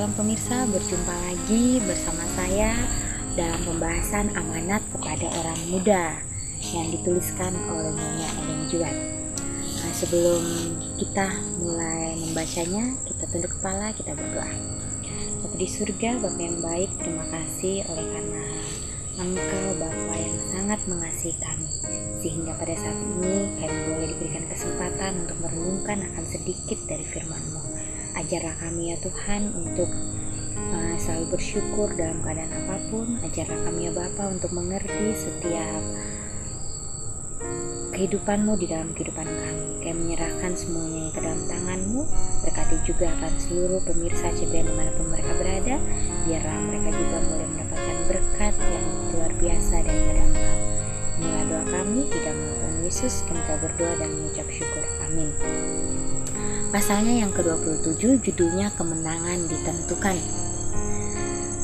Shalom pemirsa, berjumpa lagi bersama saya dalam pembahasan amanat kepada orang muda yang dituliskan oleh Nyonya Ellen G. White. Sebelum kita mulai membacanya, kita tunduk kepala, kita berdoa. Bapa di surga, Bapa yang baik, terima kasih oleh karena Engkau Bapa yang sangat mengasihi kami, sehingga pada saat ini kami boleh diberikan kesempatan untuk merenungkan akan sedikit dari firman-Mu. Ajarlah kami ya Tuhan untuk selalu bersyukur dalam keadaan apapun. Ajarlah kami ya Bapa untuk mengerti setiap kehidupan-Mu di dalam kehidupan kami. Kami menyerahkan semuanya ke dalam tangan-Mu. Berkati juga akan seluruh pemirsa CBN dimanapun mereka berada. Biarlah mereka juga boleh mendapatkan berkat yang luar biasa daripada Engkau. Inilah doa kami di dalam nama Tuhan Yesus. Kami berdoa dan mengucap syukur. Amin. Pasalnya yang ke-27, judulnya kemenangan ditentukan.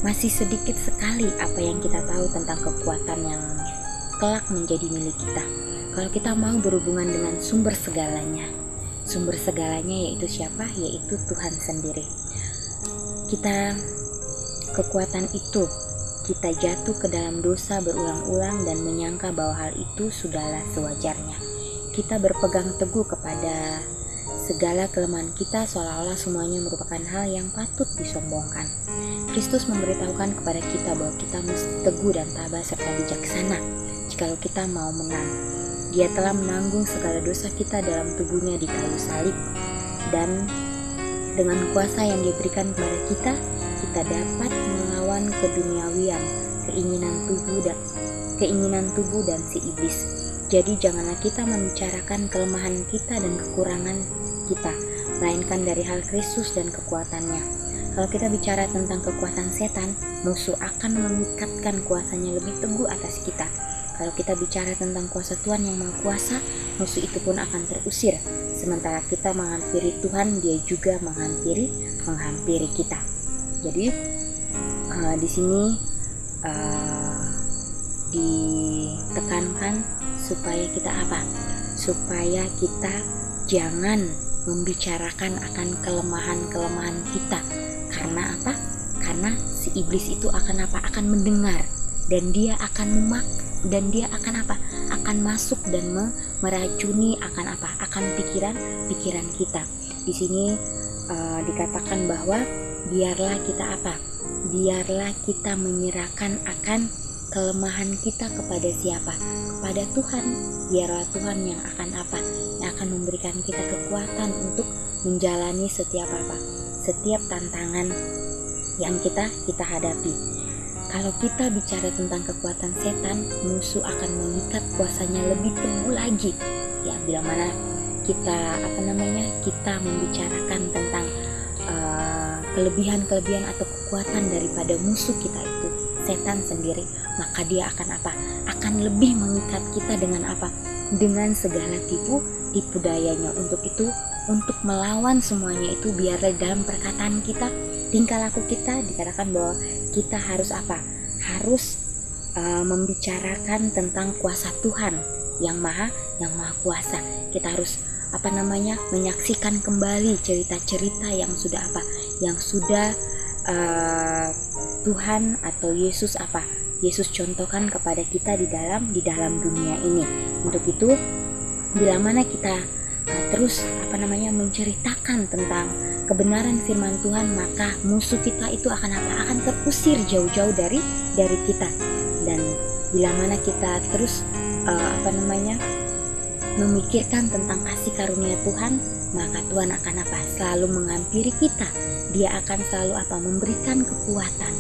Masih sedikit sekali apa yang kita tahu tentang kekuatan yang kelak menjadi milik kita. Kalau kita mau berhubungan dengan sumber segalanya. Sumber segalanya yaitu siapa? Yaitu Tuhan sendiri. Kekuatan itu, kita jatuh ke dalam dosa berulang-ulang dan menyangka bahwa hal itu sudahlah sewajarnya. Kita berpegang teguh kepada segala kelemahan kita seolah-olah semuanya merupakan hal yang patut disombongkan. Kristus memberitahukan kepada kita bahwa kita mesti teguh dan tabah serta bijaksana jikalau kita mau menang. Dia telah menanggung segala dosa kita dalam tubuhnya di kayu salib, dan dengan kuasa yang diberikan kepada kita, kita dapat melawan keduniawian, keinginan tubuh dan si iblis. Jadi janganlah kita membicarakan kelemahan kita dan kekurangan kita, melainkan dari hal Kristus dan kekuatannya. Kalau kita bicara tentang kekuatan setan, musuh akan mengikatkan kuasanya lebih teguh atas kita. Kalau kita bicara tentang kuasa Tuhan yang Maha Kuasa, musuh itu pun akan terusir. Sementara kita menghampiri Tuhan, Dia juga menghampiri kita. Jadi di sini ditekankan supaya kita apa? Supaya kita jangan membicarakan akan kelemahan-kelemahan kita. Karena apa? Karena si iblis itu akan apa? Akan mendengar, dan dia akan akan masuk dan meracuni akan apa? Akan pikiran kita. Di sini dikatakan bahwa biarlah kita apa? Biarlah kita menyerahkan akan kelemahan kita kepada siapa? Kepada Tuhan. Biarlah Tuhan yang akan apa? Yang akan memberikan kita kekuatan untuk menjalani setiap tantangan yang kita hadapi. Kalau kita bicara tentang kekuatan setan, musuh akan mengikat kuasanya lebih teguh lagi. Ya, bila mana kita kita membicarakan tentang kelebihan-kelebihan atau kekuatan daripada musuh kita itu, setan sendiri, maka dia akan apa? Akan lebih mengikat kita dengan apa? Dengan segala tipu dayanya. Untuk itu, untuk melawan semuanya itu, biarlah dalam perkataan kita, tingkah laku kita dikatakan bahwa kita harus apa? Harus membicarakan tentang kuasa Tuhan yang maha kuasa. Kita harus menyaksikan kembali cerita-cerita yang sudah Tuhan atau Yesus Yesus contohkan kepada kita di dalam dunia ini. Untuk itu, bila mana kita terus menceritakan tentang kebenaran firman Tuhan, maka musuh kita itu akan terusir jauh-jauh dari kita. Dan bila mana kita terus memikirkan tentang kasih karunia Tuhan, maka Tuhan akan selalu menghampiri kita. Dia akan selalu memberikan kekuatan.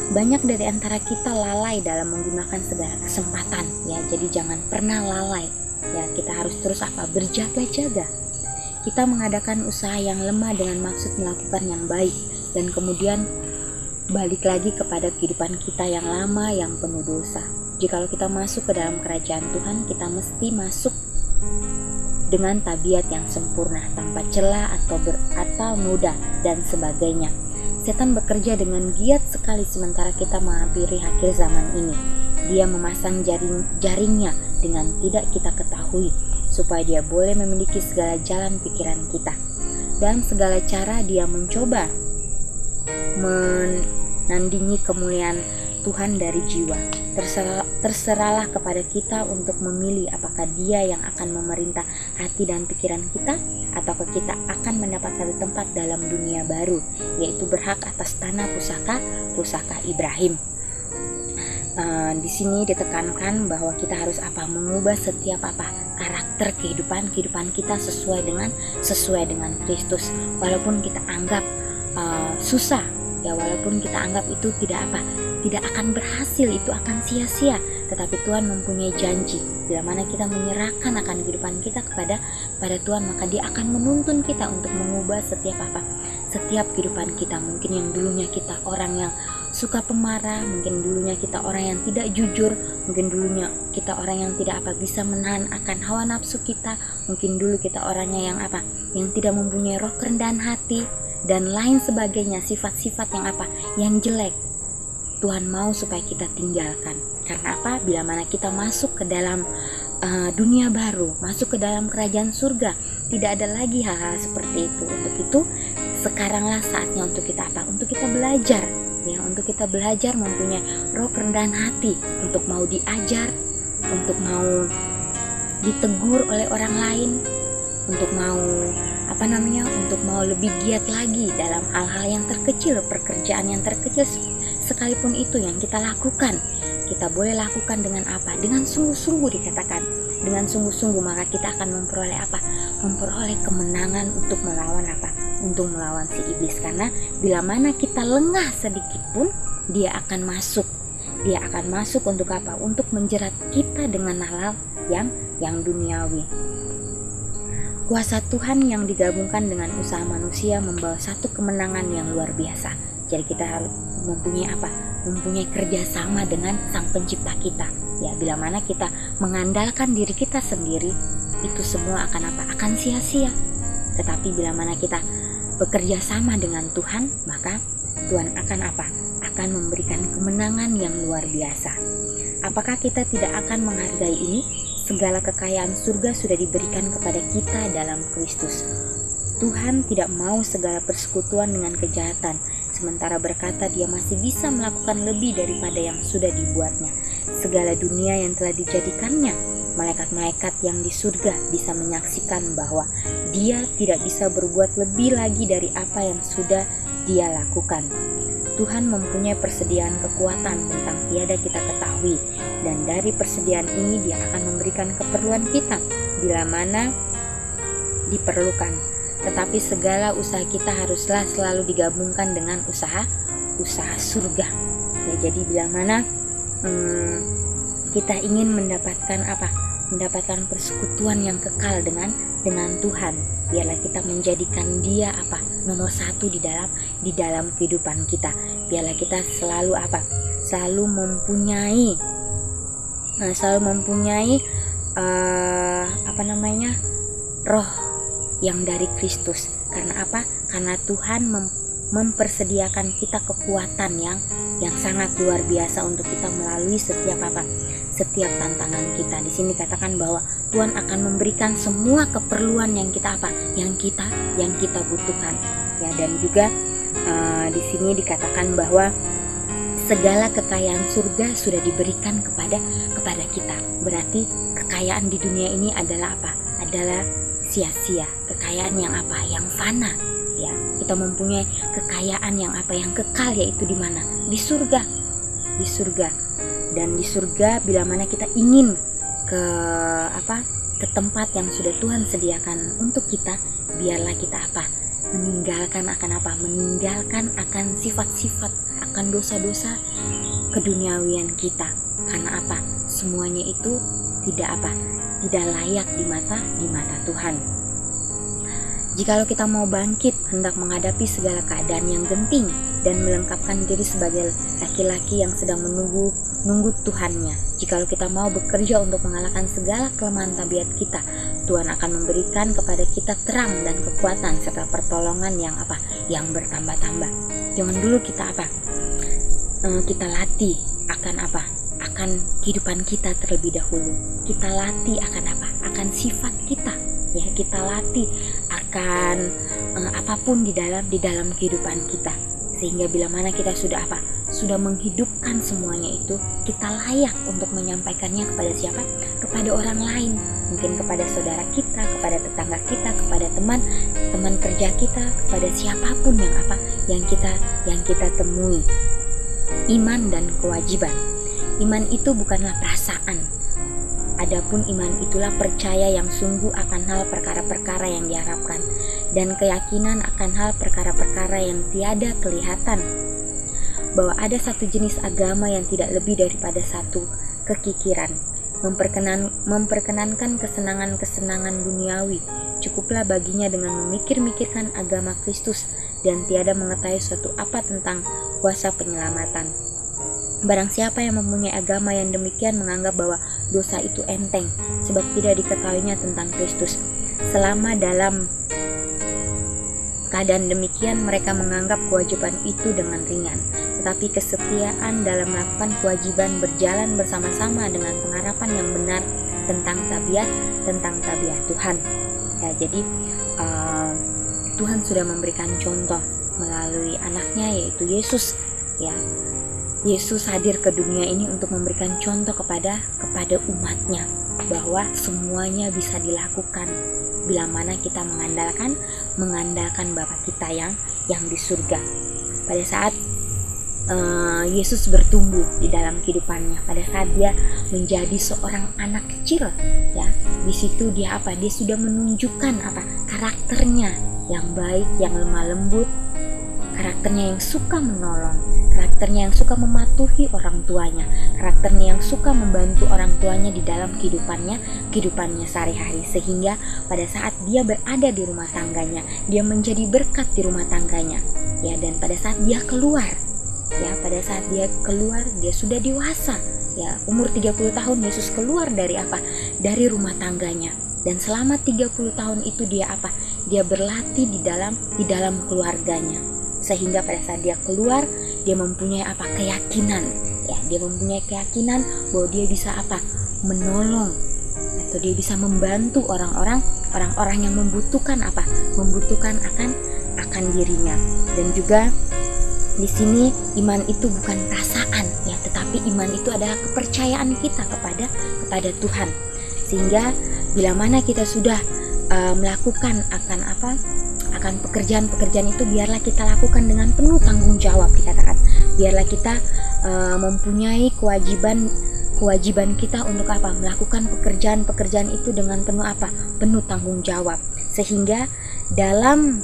Banyak dari antara kita lalai dalam menggunakan segala kesempatan, ya. Jadi jangan pernah lalai, ya. Kita harus terus berjaga-jaga. Kita mengadakan usaha yang lemah dengan maksud melakukan yang baik, dan kemudian balik lagi kepada kehidupan kita yang lama yang penuh dosa. Jikalau kita masuk ke dalam kerajaan Tuhan, kita mesti masuk dengan tabiat yang sempurna, tanpa celah atau noda dan sebagainya. Setan bekerja dengan giat sekali sementara kita menghampiri akhir zaman ini. Dia memasang jaringnya dengan tidak kita ketahui, supaya dia boleh memiliki segala jalan pikiran kita. Dalam segala cara dia mencoba menandingi kemuliaan Tuhan dari jiwa. Terserahlah kepada kita untuk memilih apakah Dia yang akan memerintah hati dan pikiran kita, ataukah kita akan mendapat satu tempat dalam dunia baru, yaitu berhak atas tanah pusaka Ibrahim. Di sini ditekankan bahwa kita harus mengubah setiap karakter kehidupan kita sesuai dengan Kristus. Walaupun kita anggap susah, ya, walaupun kita anggap itu tidak akan berhasil, itu akan sia-sia, tetapi Tuhan mempunyai janji. Bila mana kita menyerahkan akan kehidupan kita kepada Tuhan, maka Dia akan menuntun kita untuk mengubah setiap kehidupan kita. Mungkin yang dulunya kita orang yang suka pemarah, mungkin dulunya kita orang yang tidak jujur, mungkin dulunya kita orang yang tidak bisa menahan akan hawa nafsu kita, mungkin dulu kita orangnya yang tidak mempunyai roh kerendahan hati dan lain sebagainya, sifat-sifat yang jelek. Tuhan mau supaya kita tinggalkan. Karena bila mana kita masuk ke dalam dunia baru, masuk ke dalam kerajaan surga, tidak ada lagi hal-hal seperti itu. Untuk itu sekaranglah saatnya untuk kita untuk kita belajar, ya, untuk kita belajar mempunyai roh kerendahan hati, untuk mau diajar, untuk mau ditegur oleh orang lain, untuk mau untuk mau lebih giat lagi dalam hal-hal yang terkecil, pekerjaan yang terkecil sekalipun itu yang kita lakukan. Kita boleh lakukan dengan dengan sungguh-sungguh, dikatakan dengan sungguh-sungguh, maka kita akan memperoleh kemenangan untuk melawan si iblis. Karena bila mana kita lengah sedikit pun, dia akan masuk untuk untuk menjerat kita dengan hal-hal yang duniawi. Kuasa Tuhan yang digabungkan dengan usaha manusia membawa satu kemenangan yang luar biasa. Jadi kita harus mempunyai kerjasama dengan Sang Pencipta kita. Ya, bila mana kita mengandalkan diri kita sendiri, itu semua akan sia-sia. Tetapi bila mana kita bekerja sama dengan Tuhan, maka Tuhan akan memberikan kemenangan yang luar biasa. Apakah kita tidak akan menghargai ini? Segala kekayaan surga sudah diberikan kepada kita dalam Kristus. Tuhan tidak mau segala persekutuan dengan kejahatan, sementara berkata Dia masih bisa melakukan lebih daripada yang sudah dibuatnya. Segala dunia yang telah dijadikannya, malaikat-malaikat yang di surga bisa menyaksikan bahwa Dia tidak bisa berbuat lebih lagi dari apa yang sudah Dia lakukan. Tuhan mempunyai persediaan kekuatan tentang tiada kita ketahui, dan dari persediaan ini Dia akan memberikan keperluan kita bila mana diperlukan. Tetapi segala usaha kita haruslah selalu digabungkan dengan usaha surga. Ya, jadi bila mana kita ingin mendapatkan persekutuan yang kekal dengan Tuhan, biarlah kita menjadikan Dia nomor satu di dalam kehidupan kita. Biarlah kita selalu mempunyai roh yang dari Kristus. Karena karena Tuhan mempersediakan kita kekuatan yang sangat luar biasa untuk kita melalui setiap tantangan kita. Di sini katakan bahwa Tuhan akan memberikan semua keperluan yang kita butuhkan. Ya, dan juga di sini dikatakan bahwa segala kekayaan surga sudah diberikan kepada kita. Berarti kekayaan di dunia ini adalah adalah sia-sia, kekayaan yang fana. Ya, kita mempunyai kekayaan yang kekal, yaitu di mana? Di surga. Dan di surga bila mana kita ingin ke tempat yang sudah Tuhan sediakan untuk kita, biarlah kita meninggalkan akan sifat-sifat, akan dosa-dosa keduniawian kita. Karena semuanya itu tidak layak di mata Tuhan. Jikalau kita mau bangkit hendak menghadapi segala keadaan yang genting dan melengkapkan diri sebagai laki-laki yang sedang menunggu Tuhannya, jikalau kita mau bekerja untuk mengalahkan segala kelemahan tabiat kita, Tuhan akan memberikan kepada kita terang dan kekuatan serta pertolongan yang bertambah-tambah. Jangan dulu kita kita latih akan kehidupan kita terlebih dahulu. Kita latih akan sifat kita. Ya, kita latih akan apapun di dalam kehidupan kita. Sehingga bila mana kita sudah sudah menghidupkan semuanya itu, kita layak untuk menyampaikannya kepada siapa? Kepada orang lain. Mungkin kepada saudara kita, kepada tetangga kita, kepada teman kerja kita, kepada siapapun yang kita temui. Iman dan kewajiban. Iman itu bukanlah perasaan. Adapun iman itulah percaya yang sungguh akan hal perkara-perkara yang diharapkan, dan keyakinan akan hal perkara-perkara yang tiada kelihatan. Bahwa ada satu jenis agama yang tidak lebih daripada satu kekikiran, memperkenankan kesenangan-kesenangan duniawi. Cukuplah baginya dengan memikir-mikirkan agama Kristus, dan tiada mengetahui suatu apa tentang kuasa penyelamatan. Barang siapa yang mempunyai agama yang demikian menganggap bahwa dosa itu enteng, sebab tidak diketahuinya tentang Kristus. Selama dalam keadaan demikian, mereka menganggap kewajiban itu dengan ringan. Tetapi kesetiaan dalam melakukan kewajiban berjalan bersama-sama dengan pengharapan yang benar tentang tabiat Tuhan. Ya, jadi Tuhan sudah memberikan contoh melalui anaknya, yaitu Yesus. Ya, Yesus hadir ke dunia ini untuk memberikan contoh kepada umatnya bahwa semuanya bisa dilakukan bila mana kita mengandalkan Bapa kita yang di surga. Pada saat Yesus bertumbuh di dalam kehidupannya, pada saat dia menjadi seorang anak kecil, ya, di situ dia sudah menunjukkan karakternya yang baik, yang lemah lembut, karakternya yang suka menolong, karakternya yang suka mematuhi orang tuanya, karakternya yang suka membantu orang tuanya di dalam kehidupannya sehari-hari, sehingga pada saat dia berada di rumah tangganya, dia menjadi berkat di rumah tangganya. Ya, dan pada saat dia keluar, dia sudah dewasa. Ya, umur 30 tahun Yesus keluar dari rumah tangganya. Dan selama 30 tahun itu dia berlatih di dalam keluarganya. Sehingga pada saat dia keluar, dia mempunyai keyakinan. Ya, dia mempunyai keyakinan bahwa dia bisa menolong, atau dia bisa membantu orang-orang yang membutuhkan akan dirinya. Dan juga di sini iman itu bukan perasaan, ya, tetapi iman itu adalah kepercayaan kita kepada Tuhan. Sehingga bila mana kita sudah melakukan akan pekerjaan-pekerjaan itu, biarlah kita lakukan dengan penuh tanggung jawab. Dikatakan, biarlah kita mempunyai kewajiban kita untuk melakukan pekerjaan-pekerjaan itu dengan penuh tanggung jawab, sehingga dalam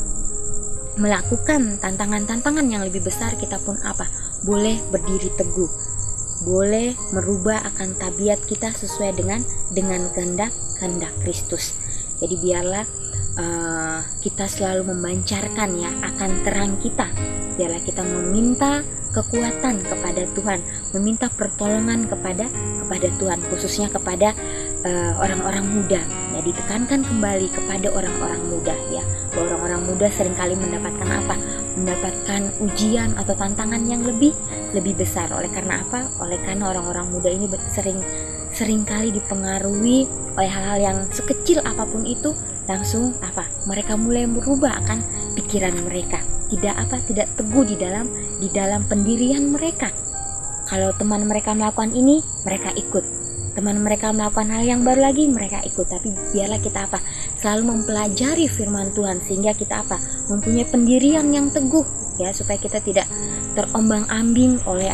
melakukan tantangan-tantangan yang lebih besar, kita pun boleh berdiri teguh, boleh merubah akan tabiat kita sesuai dengan kehendak Kristus. Jadi biarlah kita selalu memancarkan akan terang kita. Biarlah kita meminta kekuatan kepada Tuhan, meminta pertolongan kepada Tuhan, khususnya kepada orang-orang muda. Ya, ditekankan kembali kepada orang-orang muda, ya, bahwa orang-orang muda seringkali mendapatkan ujian atau tantangan yang lebih besar. Oleh karena orang-orang muda ini seringkali dipengaruhi oleh hal-hal yang sekecil apapun itu, langsung mereka mulai berubah akan pikiran mereka, tidak teguh di dalam pendirian mereka. Kalau teman mereka melakukan ini, mereka ikut. Teman mereka melakukan hal yang baru lagi, mereka ikut. Tapi biarlah kita selalu mempelajari firman Tuhan, sehingga kita mempunyai pendirian yang teguh, ya, supaya kita tidak terombang-ambing oleh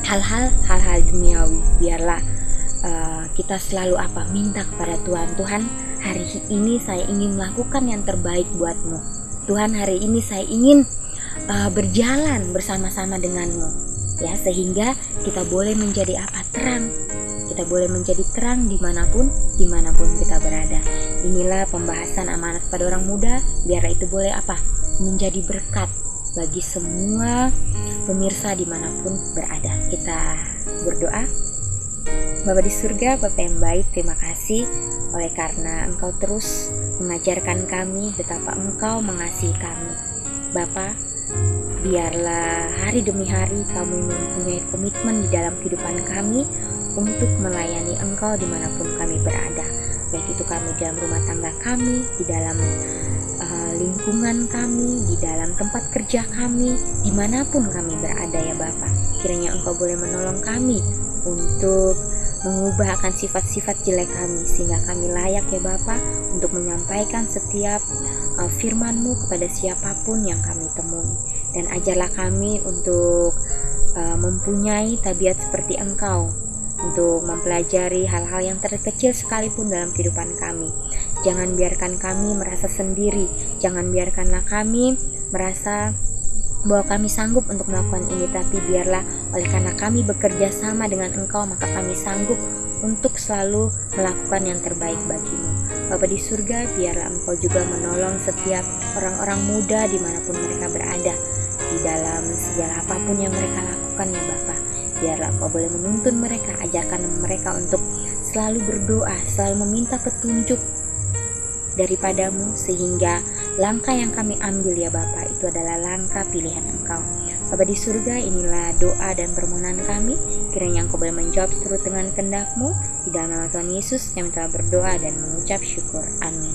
hal-hal duniawi. Biarlah kita selalu minta kepada Tuhan, hari ini saya ingin melakukan yang terbaik buatmu. Tuhan, hari ini saya ingin berjalan bersama-sama denganmu, ya, sehingga kita boleh menjadi terang. Kita boleh menjadi terang dimanapun kita berada. Inilah pembahasan amanat pada orang muda. Biar itu boleh menjadi berkat bagi semua pemirsa dimanapun berada. Kita berdoa. Bapa di surga, Bapa yang baik, terima kasih oleh karena Engkau terus mengajarkan kami betapa Engkau mengasihi kami. Bapa, biarlah hari demi hari kami mempunyai komitmen di dalam kehidupan kami untuk melayani Engkau dimanapun kami berada. Baik itu kami dalam rumah tangga kami, di dalam lingkungan kami, di dalam tempat kerja kami, dimanapun kami berada ya Bapa. Kiranya Engkau boleh menolong kami untuk mengubah akan sifat-sifat jelek kami, sehingga kami layak ya Bapa untuk menyampaikan setiap firman-Mu kepada siapapun yang kami temui. Dan ajarlah kami untuk mempunyai tabiat seperti Engkau, untuk mempelajari hal-hal yang terkecil sekalipun dalam kehidupan kami. Jangan biarkan kami merasa sendiri, jangan biarkanlah kami merasa bahwa kami sanggup untuk melakukan ini, tapi biarlah oleh karena kami bekerja sama dengan Engkau, maka kami sanggup untuk selalu melakukan yang terbaik bagimu. Bapa di surga, biarlah Engkau juga menolong setiap orang-orang muda dimanapun mereka berada, di dalam segala apapun yang mereka lakukan ya Bapa. Biarlah Engkau boleh menuntun mereka, ajarkan mereka untuk selalu berdoa, selalu meminta petunjuk daripadamu, sehingga langkah yang kami ambil ya Bapa itu adalah langkah pilihan Engkau. Bapa di surga, inilah doa dan permohonan kami, kiranya Engkau boleh menjawab seturut dengan kehendak-Mu. Di dalam nama Tuhan Yesus kami telah berdoa dan mengucap syukur. Amin.